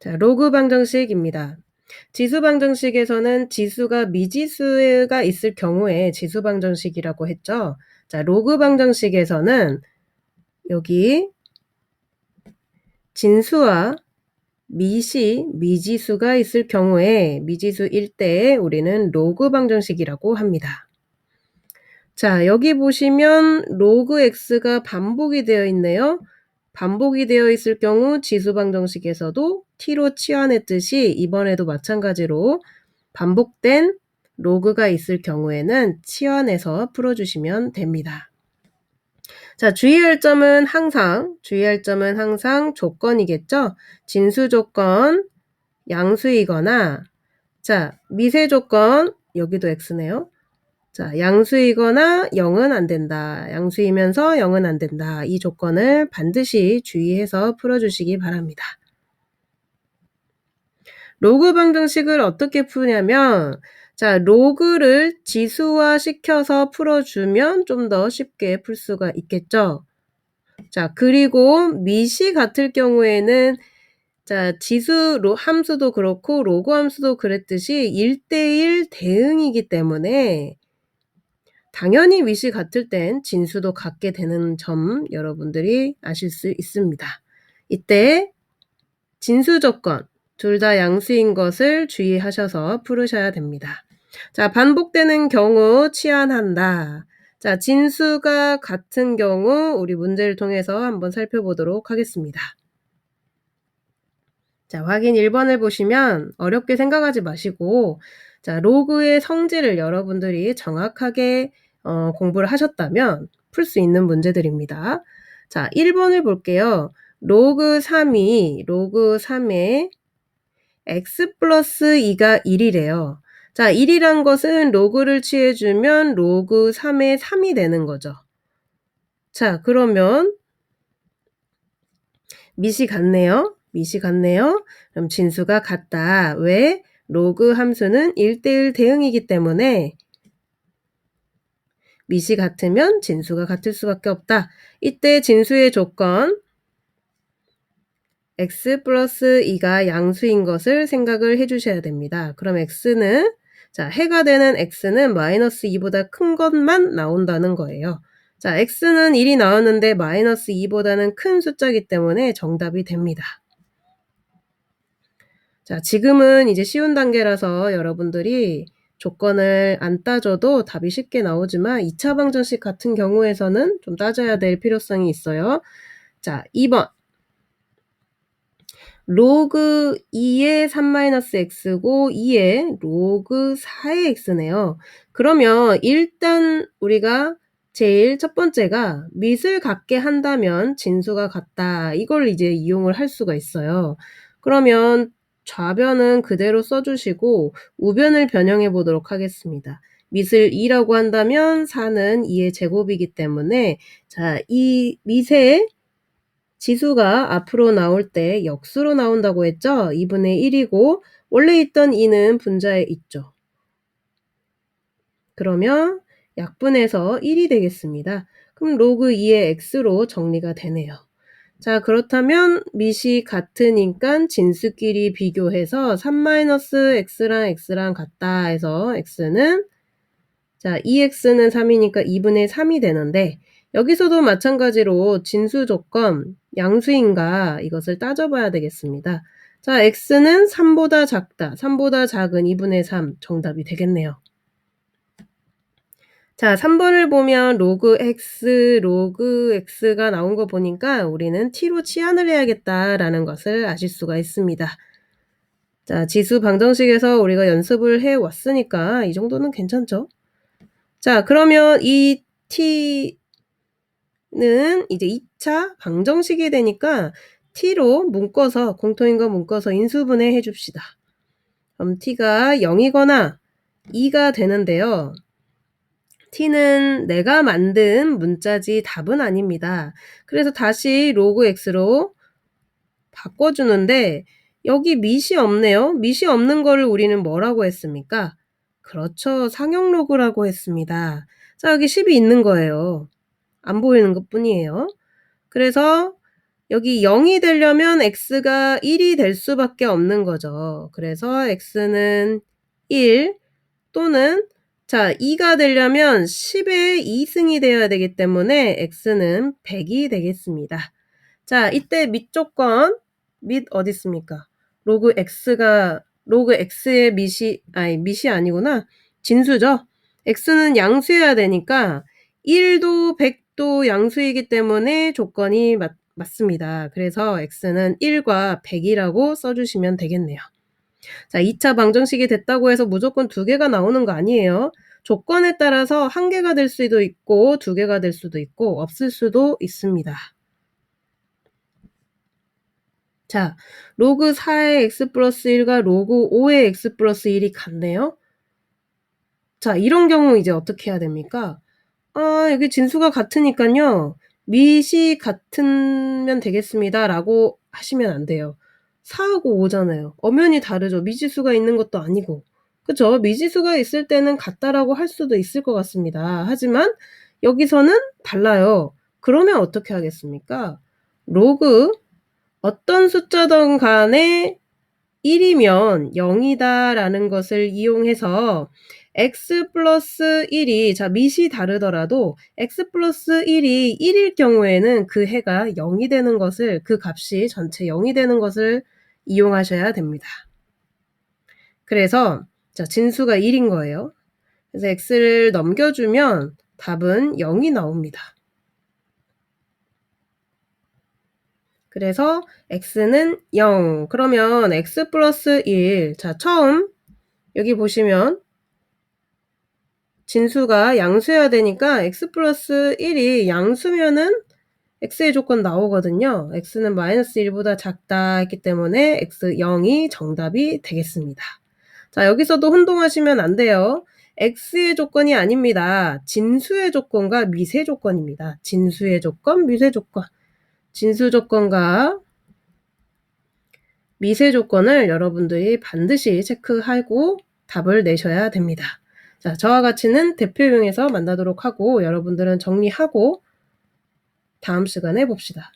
자, 로그 방정식입니다. 지수 방정식에서는 지수가 미지수가 있을 경우에 지수 방정식이라고 했죠. 자, 로그 방정식에서는 여기 진수와 미지수가 있을 경우에 미지수일 때 우리는 로그 방정식이라고 합니다. 자, 여기 보시면 로그 x가 반복이 되어 있네요. 반복이 되어 있을 경우 지수 방정식에서도 t로 치환했듯이 이번에도 마찬가지로 반복된 로그가 있을 경우에는 치환해서 풀어주시면 됩니다. 자, 주의할 점은 항상 조건이겠죠? 진수 조건, 양수이거나, 자, 미세 조건, 여기도 x네요. 자, 양수이거나 0은 안 된다. 양수이면서 0은 안 된다. 이 조건을 반드시 주의해서 풀어주시기 바랍니다. 로그 방정식을 어떻게 푸냐면, 자, 로그를 지수화 시켜서 풀어주면 좀 더 쉽게 풀 수가 있겠죠. 자, 그리고 미시 같을 경우에는 자, 함수도 그렇고 로그 함수도 그랬듯이 1:1 대응이기 때문에 당연히 미시 같을 땐 진수도 같게 되는 점 여러분들이 아실 수 있습니다. 이때 진수 조건, 둘 다 양수인 것을 주의하셔서 풀으셔야 됩니다. 자, 반복되는 경우 치환한다. 자, 진수가 같은 경우 우리 문제를 통해서 한번 살펴보도록 하겠습니다. 자, 확인 1번을 보시면 어렵게 생각하지 마시고, 자, 로그의 성질을 여러분들이 정확하게 공부를 하셨다면 풀 수 있는 문제들입니다. 자, 1번을 볼게요. 로그 3에 x 플러스 2가 1이래요. 자, 1이란 것은 로그를 취해주면 로그 3의 3이 되는 거죠. 자, 그러면 미시 같네요. 그럼 진수가 같다. 왜? 로그 함수는 1:1 대응이기 때문에 미시 같으면 진수가 같을 수밖에 없다. 이때 진수의 조건 x 플러스 2가 양수인 것을 생각을 해주셔야 됩니다. 그럼 x는 자, 해가 되는 x는 마이너스 2보다 큰 것만 나온다는 거예요. 자, x는 1이 나왔는데 마이너스 2보다는 큰 숫자이기 때문에 정답이 됩니다. 자, 지금은 이제 쉬운 단계라서 여러분들이 조건을 안 따져도 답이 쉽게 나오지만 2차 방정식 같은 경우에서는 좀 따져야 될 필요성이 있어요. 자, 2번. 로그 2의 3-x고 2의 로그 4의 x네요. 그러면 일단 우리가 제일 첫 번째가 밑을 같게 한다면 진수가 같다. 이걸 이제 이용을 할 수가 있어요. 그러면 좌변은 그대로 써주시고 우변을 변형해 보도록 하겠습니다. 밑을 2라고 한다면 4는 2의 제곱이기 때문에 자, 이 밑에 지수가 앞으로 나올 때 역수로 나온다고 했죠? 2분의 1이고 원래 있던 2는 분자에 있죠. 그러면 약분해서 1이 되겠습니다. 그럼 로그 2의 x로 정리가 되네요. 자, 그렇다면 밑이 같으니까 진수끼리 비교해서 3-x랑 x랑 같다 해서 x는 자, 2x는 3이니까 2분의 3이 되는데 여기서도 마찬가지로 진수 조건 양수인가 이것을 따져봐야 되겠습니다. 자, x는 3보다 작다. 3보다 작은 2분의 3 정답이 되겠네요. 자, 3번을 보면 로그 x가 나온 거 보니까 우리는 t로 치환을 해야겠다라는 것을 아실 수가 있습니다. 자, 지수 방정식에서 우리가 연습을 해왔으니까 이 정도는 괜찮죠? 자, 그러면 이 t는 이제 2차 방정식이 되니까 t로 묶어서 공통인 거 묶어서 인수분해 해줍시다. 그럼 t가 0이거나 2가 되는데요. t는 내가 만든 문자지 답은 아닙니다. 그래서 다시 로그 x로 바꿔주는데 여기 밑이 없네요. 밑이 없는 거를 우리는 뭐라고 했습니까? 그렇죠. 상용 로그라고 했습니다. 자, 여기 10이 있는 거예요. 안 보이는 것 뿐이에요. 그래서 여기 0이 되려면 x가 1이 될 수밖에 없는 거죠. 그래서 x는 1 또는 자 2가 되려면 10의 2승이 되어야 되기 때문에 x는 100이 되겠습니다. 자 이때 밑조건 밑 어디 있습니까? 로그 x의 밑이 아니구나. 진수죠. x는 양수여야 되니까 1도 100도 양수이기 때문에 조건이 맞습니다. 그래서 x는 1과 100이라고 써 주시면 되겠네요. 자 2차 방정식이 됐다고 해서 무조건 2개가 나오는 거 아니에요. 조건에 따라서 1개가 될 수도 있고 2개가 될 수도 있고 없을 수도 있습니다. 자 로그 4의 x 플러스 1과 로그 5의 x 플러스 1이 같네요. 자 이런 경우 이제 어떻게 해야 됩니까? 여기 진수가 같으니깐요. 밑이 같으면 되겠습니다 라고 하시면 안 돼요. 4하고 5잖아요. 엄연히 다르죠. 미지수가 있는 것도 아니고. 그쵸? 미지수가 있을 때는 같다라고 할 수도 있을 것 같습니다. 하지만 여기서는 달라요. 그러면 어떻게 하겠습니까? 로그 어떤 숫자든 간에 1이면 0이다 라는 것을 이용해서 x 플러스 1이 자 밑이 다르더라도 x 플러스 1이 1일 경우에는 그 해가 0이 되는 것을 그 값이 전체 0이 되는 것을 이용하셔야 됩니다. 그래서 자 진수가 1인 거예요. 그래서 x를 넘겨주면 답은 0이 나옵니다. 그래서 x는 0. 그러면 x 플러스 1. 자, 처음 여기 보시면 진수가 양수여야 되니까 x 플러스 1이 양수면은 x의 조건 나오거든요. x는 마이너스 1보다 작다 했기 때문에 x 0이 정답이 되겠습니다. 자, 여기서도 혼동하시면 안 돼요. x의 조건이 아닙니다. 진수의 조건과 미세 조건입니다. 진수의 조건, 미세 조건. 진수 조건과 미세 조건을 여러분들이 반드시 체크하고 답을 내셔야 됩니다. 자, 저와 같이는 대표용에서 만나도록 하고 여러분들은 정리하고 다음 시간에 봅시다.